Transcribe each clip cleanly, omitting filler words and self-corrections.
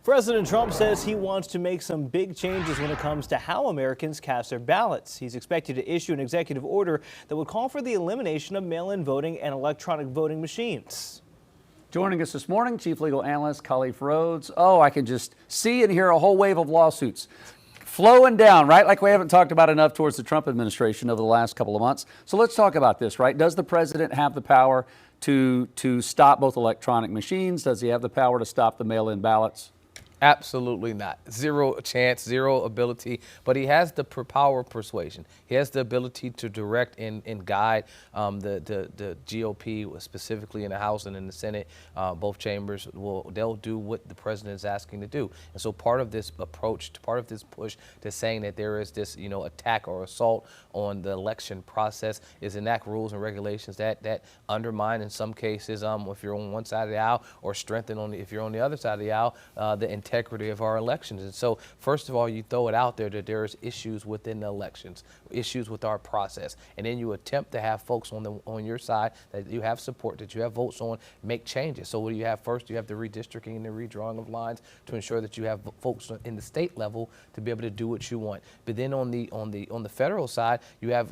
President Trump says he wants to make some big changes when it comes to how Americans cast their ballots. He's expected to issue an executive order that would call for the elimination of mail-in voting and electronic voting machines. Joining us this morning, Chief Legal Analyst Khalif Rhodes. Oh, I can just see and hear a whole wave of lawsuits flowing down, right? Like we haven't talked about enough towards the Trump administration over the last couple of months. So let's talk about this, right? Does the president have the power to stop both electronic machines? Does he have the power to stop the mail-in ballots? Absolutely not. Zero chance, zero ability, but he has the power of persuasion. He has the ability to direct and guide the GOP, specifically in the House and in the Senate. Both chambers, they'll do what the president is asking to do. And so part of this approach, part of this push to saying that there is this, attack or assault on the election process is enact rules and regulations that undermine, in some cases, if you're on one side of the aisle, or strengthen if you're on the other side of the aisle, the integrity of our elections. And so, first of all, you throw it out there that there's issues within the elections, issues with our process, and then you attempt to have folks on your side that you have support, that you have votes on, make changes. So what do you have first? You have the redistricting and the redrawing of lines to ensure that you have folks in the state level to be able to do what you want. But then on the federal side, you have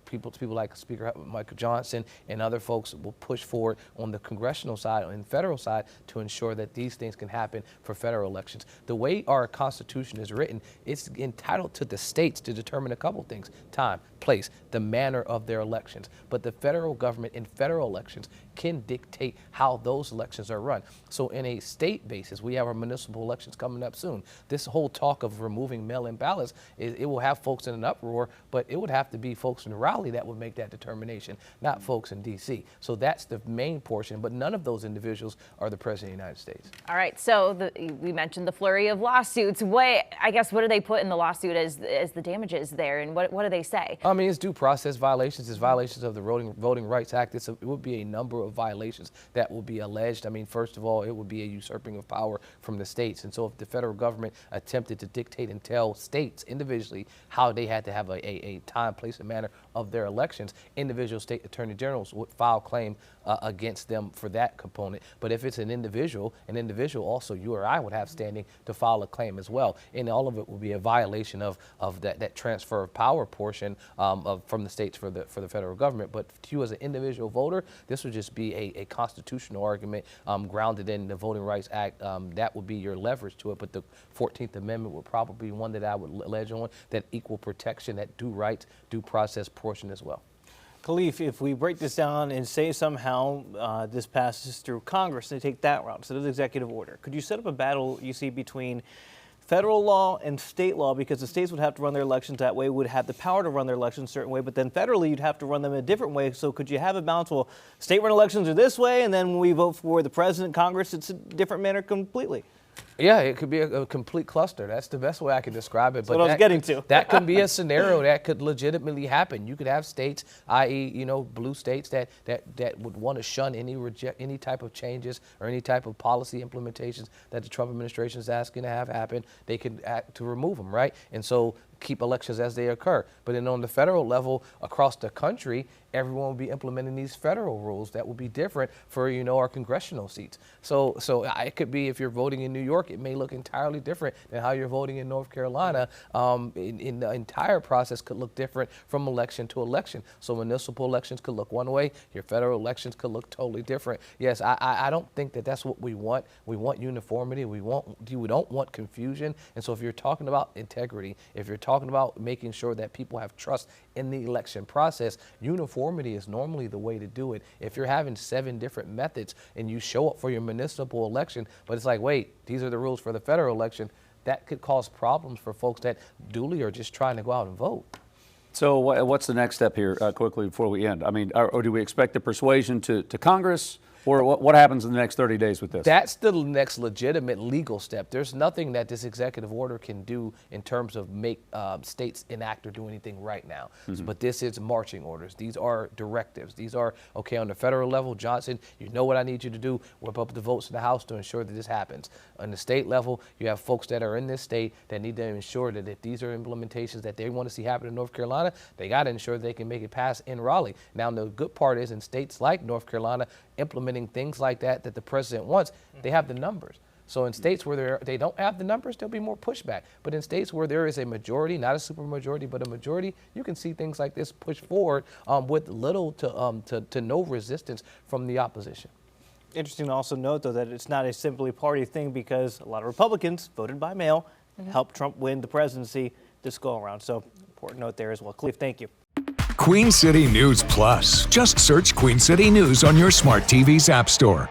people like Speaker Michael Johnson and other folks will push forward on the congressional side and federal side to ensure that these things can happen for federal elections. The way our Constitution is written, it's entitled to the states to determine a couple things: time, place, the manner of their elections. But the federal government in federal elections can dictate how those elections are run. So in a state basis, we have our municipal elections coming up soon. This whole talk of removing mail-in ballots, it will have folks in an uproar, but it would have to be folks in Raleigh that would make that determination, not folks in D.C. So that's the main portion, but none of those individuals are the President of the United States. All right, so we mentioned the flurry of lawsuits. What do they put in the lawsuit as the damages there, and what do they say? I mean, it's due process violations. It's violations of the Voting Rights Act. It would be a number of violations that will be alleged. I mean, first of all, it would be a usurping of power from the states. And so if the federal government attempted to dictate and tell states individually how they had to have a time, place, and manner of their elections, individual state attorney generals would file claim against them for that component. But if it's an individual also, you or I would have standing to file a claim as well. And all of it will be a violation of that transfer of power portion from the states for the federal government. But to you as an individual voter, this would just be a constitutional argument grounded in the Voting Rights Act. That would be your leverage to it. But the 14th Amendment would probably be one that I would allege on, that equal protection, that due rights, due process portion as well. Khalif, if we break this down and say somehow this passes through Congress and they take that route, so there's executive order, could you set up a battle you see between federal law and state law? Because the states would have to run their elections that way, would have the power to run their elections a certain way, but then federally you'd have to run them in a different way. So could you have a balance? Well, state-run elections are this way, and then when we vote for the president, Congress, it's a different manner completely. Yeah, it could be a complete cluster. That's the best way I can describe it. That's what I was getting to. That could be a scenario that could legitimately happen. You could have states, i.e., blue states that would want to shun any type of changes or any type of policy implementations that the Trump administration is asking to have happen. They could act to remove them, right? And so keep elections as they occur. But then on the federal level, across the country, everyone will be implementing these federal rules that will be different for, our congressional seats. So it could be, if you're voting in New York, it may look entirely different than how you're voting in North Carolina. In the entire process could look different from election to election. So municipal elections could look one way, your federal elections could look totally different. Yes, I don't think that that's what we want. We want uniformity. We don't want confusion. And so if you're talking about integrity, if you're talking about making sure that people have trust in the election process, uniformity is normally the way to do it. If you're having 7 different methods and you show up for your municipal election, but it's like, wait, these are the rules for the federal election, that could cause problems for folks that duly are just trying to go out and vote. So what's the next step here, quickly, before we end? I mean, or do we expect the persuasion to Congress? Or what happens in the next 30 days with this? That's the next legitimate legal step. There's nothing that this executive order can do in terms of make states enact or do anything right now. Mm-hmm. But this is marching orders. These are directives. These are, okay, on the federal level, Johnson, you know what I need you to do, whip up the votes in the House to ensure that this happens. On the state level, you have folks that are in this state that need to ensure that if these are implementations that they want to see happen in North Carolina, they got to ensure they can make it pass in Raleigh. Now, the good part is in states like North Carolina, implementing things like that the president wants, they have the numbers. So in states where they don't have the numbers, there'll be more pushback. But in states where there is a majority, not a supermajority, but a majority, you can see things like this push forward with little to no resistance from the opposition. Interesting to also note, though, that it's not a simply party thing because a lot of Republicans voted by mail, helped Trump win the presidency this go around. So important note there as well. Cleve, thank you. Queen City News Plus. Just search Queen City News on your smart TV's app store.